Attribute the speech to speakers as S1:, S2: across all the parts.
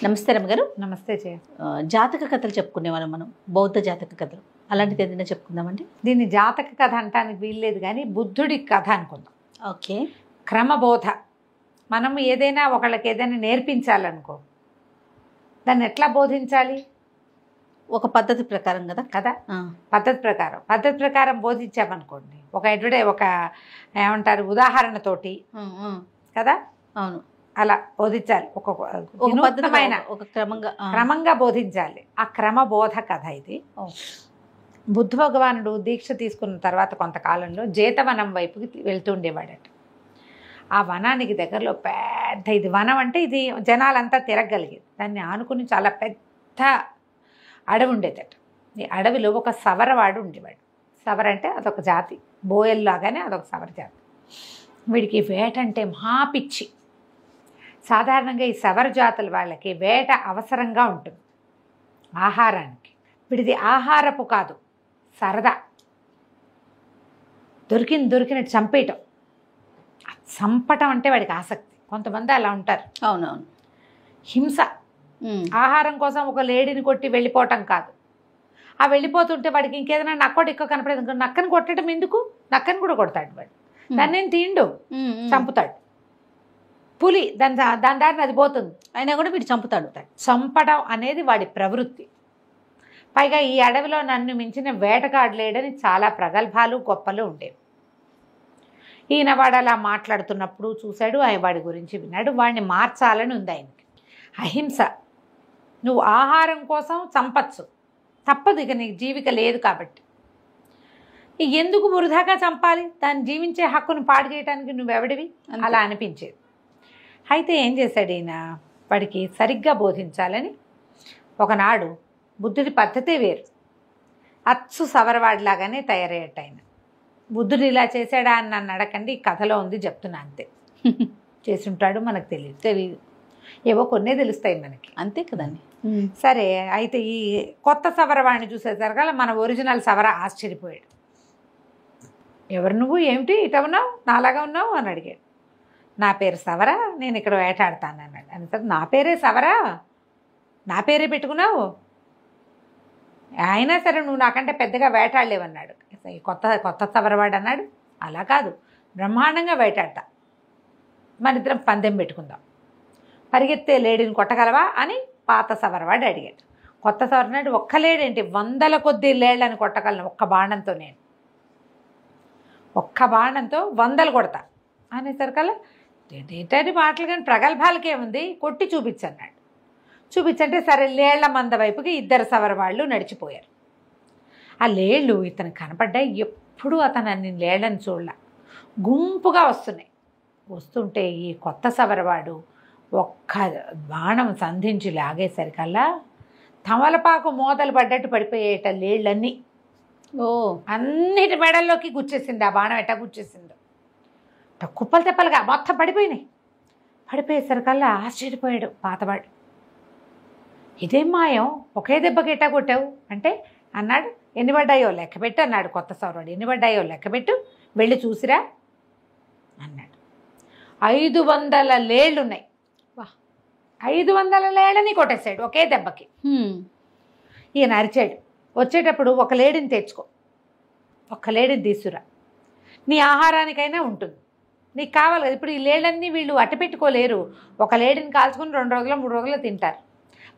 S1: నమస్తే రమ్మగారు.
S2: నమస్తే జయ.
S1: జాతక కథలు చెప్పుకునేవాళ్ళం మనం, బౌద్ధ జాతక కథలు. అలాంటిది ఏదైనా చెప్పుకుందామండి?
S2: దీన్ని జాతక కథ అంటానికి వీల్లేదు, కానీ బుద్ధుడి కథ అనుకుందాం.
S1: ఓకే.
S2: క్రమబోధ. మనం ఏదైనా ఒకళ్ళకి ఏదైనా నేర్పించాలనుకో, దాన్ని ఎట్లా బోధించాలి?
S1: ఒక పద్ధతి ప్రకారం కదా.
S2: కదా, పద్ధతి ప్రకారం బోధించామనుకోండి, ఒక ఏమంటారు ఉదాహరణతోటి కదా. అవును, అలా బోధించాలి. ఒక వినూత్నమైన
S1: ఒక
S2: క్రమంగా బోధించాలి. ఆ క్రమబోధ కథ ఇది. బుద్ధ భగవానుడు దీక్ష తీసుకున్న తర్వాత కొంతకాలంలో జేతవనం వైపుకి వెళ్తూ ఉండేవాడట. ఆ వనానికి దగ్గరలో పెద్ద, ఇది వనం అంటే ఇది జనాలంతా తిరగలిగేది. దాన్ని ఆనుకుని చాలా పెద్ద అడవి ఉండేదట. ఈ అడవిలో ఒక సవరవాడు ఉండేవాడు. సవర అంటే అదొక జాతి, బోయల్లాగానే అదొక సవర జాతి. వీడికి వేట అంటే మహాపిచ్చి. సాధారణంగా ఈ సవర జాతుల వాళ్ళకి వేట అవసరంగా ఉంటుంది ఆహారానికి. వీడిది ఆహారపు కాదు, సరదా. దొరికినట్టు చంపేయటం, చంపటం అంటే వాడికి ఆసక్తి. కొంతమంది అలా ఉంటారు.
S1: అవునవును.
S2: హింస. ఆహారం కోసం ఒక లేడీని కొట్టి వెళ్ళిపోవటం కాదు. ఆ వెళ్ళిపోతుంటే వాడికి ఇంకేదైనా నక్కోటి ఎక్కువ కనపడేది, నక్కని కొట్టడం ఎందుకు, నక్కని కూడా కొడతాడు వాడు. దాన్ని ఏం తిండు, చంపుతాడు. పులి దాని దారిని అది పోతుంది,
S1: అయినా కూడా వీడు చంపుతాడు.
S2: చంపడం అనేది వాడి ప్రవృత్తి. పైగా ఈ అడవిలో నన్ను మించిన వేటగాడలేడని చాలా ప్రగల్భాలు గొప్పలు ఉండేవి. ఈయన వాడు అలా మాట్లాడుతున్నప్పుడు చూశాడు, ఆయన వాడి గురించి విన్నాడు. వాడిని మార్చాలని ఉంది ఆయనకి. అహింస. నువ్వు ఆహారం కోసం చంపచ్చు, తప్పదు, ఇక నీకు జీవిక లేదు కాబట్టి. ఎందుకు వృధాగా చంపాలి? దాన్ని జీవించే హక్కును పాడు చేయడానికి నువ్వెవడివి? అలా అనిపించేది. అయితే ఏం చేశాడు ఈయన, వాడికి సరిగ్గా బోధించాలని ఒకనాడు, బుద్ధుడి పద్ధతే వేరు, అచ్చు సవరవాడిలాగానే తయారయ్యేట ఆయన. బుద్ధుడు ఇలా చేశాడా అని నన్ను అడగండి, ఈ కథలో ఉంది చెప్తున్నా, అంతే. చేసుంటాడు, మనకు తెలియదు, ఏవో కొన్నే తెలుస్తాయి మనకి, అంతే కదండి. సరే, అయితే ఈ కొత్త సవరవాడిని చూసేసరికల్లా మన ఒరిజినల్ సవర ఆశ్చర్యపోయాడు. ఎవరు నువ్వు, ఏమిటి ఇట ఉన్నావు, నాలాగా ఉన్నావు అని అడిగాడు. నా పేరు సవర, నేను ఇక్కడ వేటాడతాను అన్నాడు. అంటే నా పేరే సవర, నా పేరే పెట్టుకున్నావు, అయినా సరే నువ్వు నాకంటే పెద్దగా వేటాడలేవన్నాడు. కొత్త సవరవాడు అన్నాడు, అలా కాదు, బ్రహ్మాండంగా వేటాడతా, మన ఇద్దరం పందెం పెట్టుకుందాం, పరిగెత్తే లేడీని కొట్టగలవా అని పాత సవరవాడు అడిగాడు. కొత్త సవరనాడు, ఒక్క లేడేంటి, 100 కొద్ది లేళ్ళని కొట్టగలను ఒక్క బాణంతో, నేను ఒక్క బాణంతో 100 కొడతా అనేసరికల్లా ఏంటంటే మాటలు కానీ ప్రగల్భాలకేముంది, కొట్టి చూపించన్నాడు. చూపించంటే సరే, లేళ్ల మంద వైపుకి 2 సవరవాళ్ళు నడిచిపోయారు. ఆ లేళ్ళు ఇతను కనపడ్డాయి. ఎప్పుడూ అతను అన్ని లేళ్లను చూడలే, గుంపుగా వస్తున్నాయి. వస్తుంటే ఈ కొత్త సవరవాడు ఒక్క బాణం సంధించి లాగేసరికల్లా తమలపాకు మోతలు పడ్డట్టు పడిపోయేట లేళ్ళన్నీ. అన్నిటి మెడల్లోకి గుచ్చేసింది ఆ బాణం. ఎట్టా గుచ్చేసిందో, కుప్పలు తెప్పలుగా మొత్తం పడిపోయినాయి. పడిపోయేసరికల్లా ఆశ్చర్యపోయాడు పాతవాడు. ఇదేం మాయం, ఒకే దెబ్బకి ఎట్టా కొట్టావు అంటే, అన్నాడు, ఎన్ని పడ్డాయో లెక్కపెట్టు అన్నాడు కొత్త సవరవాడు. ఎన్ని పడ్డాయో లెక్కపెట్టు, వెళ్ళి చూసిరా అన్నాడు. 500 లేళ్ళున్నాయి. 500 లేళ్ళని కొట్టేశాడు ఒకే దెబ్బకి. ఈయన అరిచాడు, వచ్చేటప్పుడు ఒక లేడీని తెచ్చుకో, ఒక్క లేడీని తీసుకురా, నీ ఆహారానికైనా ఉంటుంది, నీకు కావాలి కదా. ఇప్పుడు ఈ లేళ్ళన్నీ వీళ్ళు అట్టపెట్టుకోలేరు. ఒక లేడీని కాల్చుకుని 2 రోజులు 3 రోజులు తింటారు.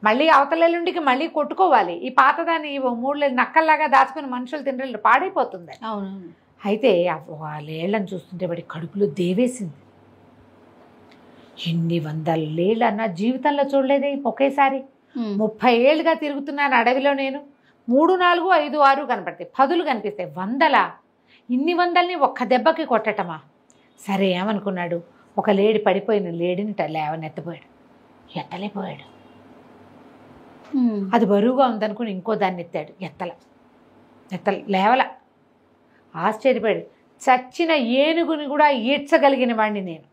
S2: మళ్ళీ అవతలెల్లుండికి మళ్ళీ కొట్టుకోవాలి. ఈ పాతదాన్ని 3 నక్కల్లాగా దాచుకుని మనుషులు తినలేరు, పాడైపోతుంది.
S1: అవును.
S2: అయితే ఆ లేళ్ళని చూస్తుంటే వాడి కడుపులో దేవేసింది. ఎన్ని 100 లేళ్ళు అన్న జీవితంలో చూడలేదే ఒకేసారి. 30 ఏళ్ళుగా తిరుగుతున్నాను అడవిలో నేను. 3, 4, 5, 6 కనపడతాయి, 10 కనిపిస్తాయి, 100లా? ఇన్ని 100ని ఒక్క దెబ్బకి కొట్టటమా? సరే ఏమనుకున్నాడు, ఒక లేడి పడిపోయిన లేడిని లేవనెత్తపోయాడు. ఎత్తలేపోయాడు. అది బరువుగా ఉందనుకుని ఇంకో దాన్ని ఎత్తాడు, లేవల. ఆశ్చర్యపోయాడు. చచ్చిన ఏనుగుని కూడా ఈడ్చగలిగిన వాడిని నేను,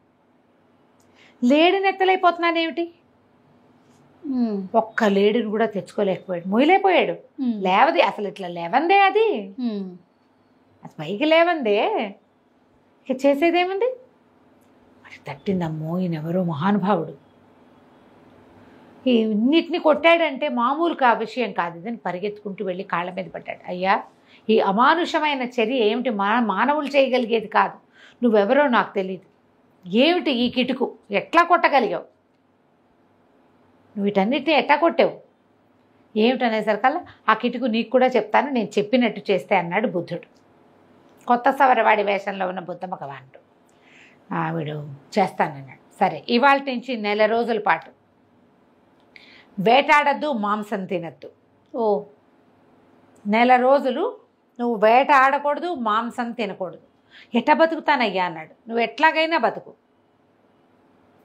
S2: లేడిని ఎత్తలేకపోతున్నానేమిటి? ఒక్క లేడిని కూడా తెచ్చుకోలేకపోయాడు, మొయ్యలేకపోయాడు. లేవది అసలు, ఇట్లా లేవందే అది పైకి లేవందే, ఇక చేసేదేముంది? మరి తట్టిందమ్మో, ఈయనెవరో మహానుభావుడు, ఈ ఇన్నిటిని కొట్టాడంటే మామూలు విషయం కాదు ఇదని పరిగెత్తుకుంటూ వెళ్ళి కాళ్ళ మీద పడ్డాడు. అయ్యా, ఈ అమానుషమైన చర్య ఏమిటి? మానవులు చేయగలిగేది కాదు. నువ్వెవరో నాకు తెలియదు. ఏమిటి ఈ కిటుకు? ఎట్లా కొట్టగలిగావు? నువ్వు వీటన్నిటిని ఎట్లా కొట్టావు? ఏమిటనేసరికల్లా ఆ కిటుకు నీకు కూడా చెప్తాను, నేను చెప్పినట్టు చేస్తే అన్నాడు బుద్ధుడు. కొత్త సవరవాడి వేషంలో ఉన్న బుద్ధ భగవానుడు వీడు చేస్తానన్నాడు. సరే, ఇవాళ నుంచి 1 నెల రోజుల పాటు వేటాడద్దు, మాంసం తినద్దు.
S1: 1
S2: నెల రోజులు నువ్వు వేట ఆడకూడదు, మాంసం తినకూడదు. ఎట్లా బతుకుతానయ్యా అన్నాడు. నువ్వు ఎట్లాగైనా బతుకు.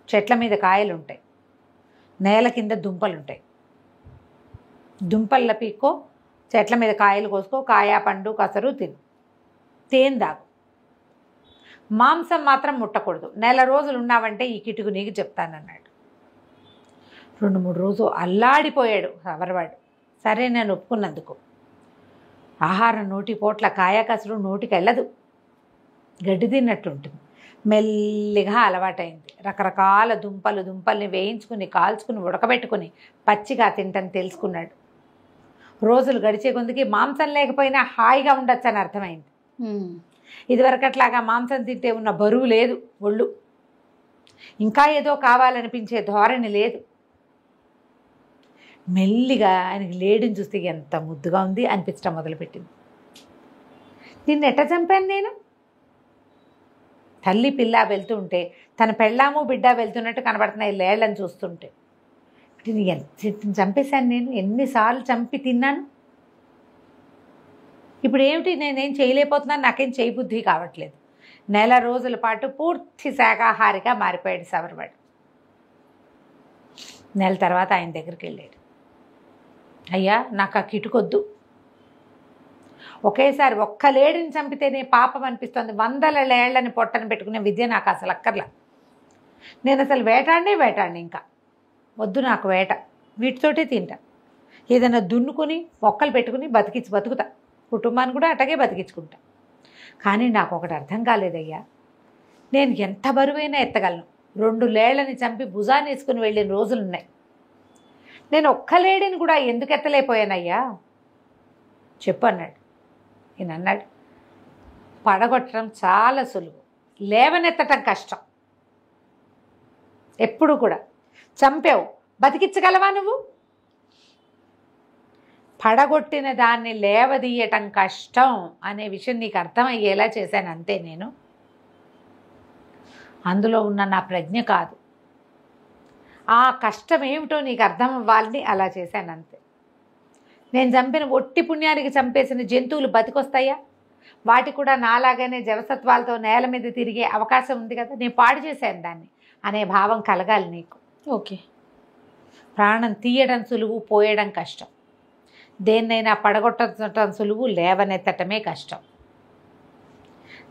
S2: చెట్ల మీద కాయలు ఉంటాయి, నేల కింద దుంపలు ఉంటాయి. దుంపల్ల పీక్కో, చెట్ల మీద కాయలు కోసుకో, కాయ పండు కసరు తిను, తేనె దాగు. మాంసం మాత్రం ముట్టకూడదు. 1 నెల రోజులు ఉన్నావంటే ఈ కిటుకు నీకు చెప్తానన్నాడు. 2-3 రోజులు అల్లాడిపోయాడు సవరవాడు. సరే, నేను ఒప్పుకున్నందుకు. ఆహారం నోటి పోట్ల, కాయ కసరు నోటికి వెళ్ళదు, గడ్డి తిన్నట్టు ఉంటుంది. మెల్లిగా అలవాటైంది. రకరకాల దుంపల్ని వేయించుకుని, కాల్చుకుని, ఉడకబెట్టుకుని పచ్చిగా తింటని తెలుసుకున్నాడు. రోజులు గడిచే కొందికి మాంసం లేకపోయినా హాయిగా ఉండొచ్చు అని అర్థమైంది. ఇదివరకట్లాగా మాంసం తింటే ఉన్న బరువు లేదు ఒళ్ళు. ఇంకా ఏదో కావాలనిపించే ధోరణి లేదు. మెల్లిగా ఆయనకి లేడిని చూస్తే ఎంత ముద్దుగా ఉంది అనిపించడం మొదలుపెట్టింది. దీన్ని ఎట్ట చంపాను నేను? తల్లి పిల్ల వెళ్తూ ఉంటే తన పెళ్ళాము బిడ్డ వెళ్తున్నట్టు కనబడుతున్నాయి లేళ్ళని చూస్తుంటే. దీన్ని చంపేశాను నేను. ఎన్నిసార్లు చంపి తిన్నాను. ఇప్పుడు ఏమిటి, నేనేం చేయలేకపోతున్నాను, నాకేం చేయబుద్ధి కావట్లేదు. 1 నెల రోజుల పాటు పూర్తి శాకాహారిగా మారిపోయాడు సవరవాడు. 1 నెల తర్వాత ఆయన దగ్గరికి వెళ్ళాడు. అయ్యా, నాకు ఆ కిటుకొద్దు. ఒకేసారి ఒక్క లేడిని చంపితేనే పాపం అనిపిస్తుంది. 100 లేళ్లని పొట్టని పెట్టుకునే విద్య నాకు అసలు అక్కర్లా. నేను అసలు వేటాడిని ఇంకా వద్దు నాకు వేట. వీటితోటే తింటా. ఏదైనా దున్నుకొని మొక్కలు పెట్టుకుని బతుకుతా. కుటుంబాన్ని కూడా అట్టగే బతికించుకుంటా. కానీ నాకు ఒకటి అర్థం కాలేదయ్యా. నేను ఎంత బరువైనా ఎత్తగలను. 2 లేళ్లని చంపి భుజాన్ని వేసుకుని వెళ్ళిన రోజులున్నాయి. నేను ఒక్క లేడిని కూడా ఎందుకు ఎత్తలేకపోయానయ్యా చెప్పు అన్నాడు. ఈయన అన్నాడు, పడగొట్టడం చాలా సులువు, లేవనెత్తటం కష్టం. ఎప్పుడు కూడా చంపావు, బతికించగలవా నువ్వు? పడగొట్టిన దాన్ని లేవదీయటం కష్టం అనే విషయం నీకు అర్థమయ్యేలా చేశాను అంతే. నేను అందులో ఉన్న నా ప్రజ్ఞ కాదు, ఆ కష్టం ఏమిటో నీకు అర్థం అవ్వాలని అలా చేశాను అంతే. నేను చంపిన ఒట్టి పుణ్యానికి చంపేసిన జంతువులు బతికొస్తాయా? వాటి కూడా నాలాగానే జవసత్వాలతో నేల మీద తిరిగే అవకాశం ఉంది కదా, నేను పాడు చేశాను దాన్ని అనే భావం కలగాలి నీకు.
S1: ఓకే.
S2: ప్రాణం తీయడం సులువు, పోయడం కష్టం. దేన్నైనా పడగొట్టడం సులువు, లేవనెత్తటమే కష్టం.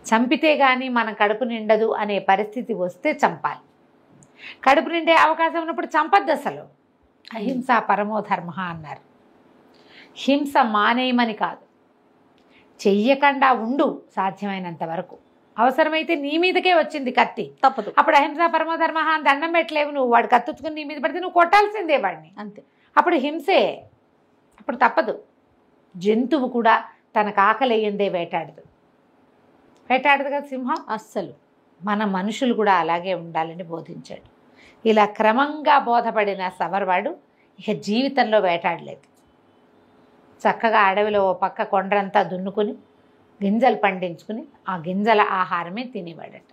S2: చంపితే కానీ మనం కడుపు నిండదు అనే పరిస్థితి వస్తే చంపాలి. కడుపు నిండే అవకాశం ఉన్నప్పుడు చంపద్దు అసలు. అహింస పరమో ధర్మ అన్నారు. హింస మానేయమని కాదు, చెయ్యకుండా ఉండు సాధ్యమైనంత వరకు. అవసరమైతే నీ మీదకే వచ్చింది కత్తి,
S1: తప్పదు.
S2: అప్పుడు అహింస పరమో ధర్మ అని దండం పెట్టలేవు నువ్వు. వాడు కత్తుచ్చుకుని నీ మీద పడితే నువ్వు కొట్టాల్సిందే వాడిని,
S1: అంతే.
S2: అప్పుడు హింసే, అప్పుడు తప్పదు. జంతువు కూడా తనకు ఆకలేయందే వేటాడదు కదా సింహం.
S1: అస్సలు.
S2: మన మనుషులు కూడా అలాగే ఉండాలని బోధించాడు. ఇలా క్రమంగా బోధపడిన సవరవాడు ఇక జీవితంలో వేటాడలేదు. చక్కగా అడవిలో ఓ పక్క కొండరంతా దున్నుకుని గింజలు పండించుకుని ఆ గింజల ఆహారమే తినేవాడట.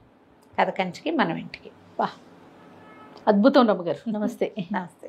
S2: కథ కంచికి మనం ఇంటికి.
S1: అద్భుతం రమ్మగారు. నమస్తే.
S2: నమస్తే.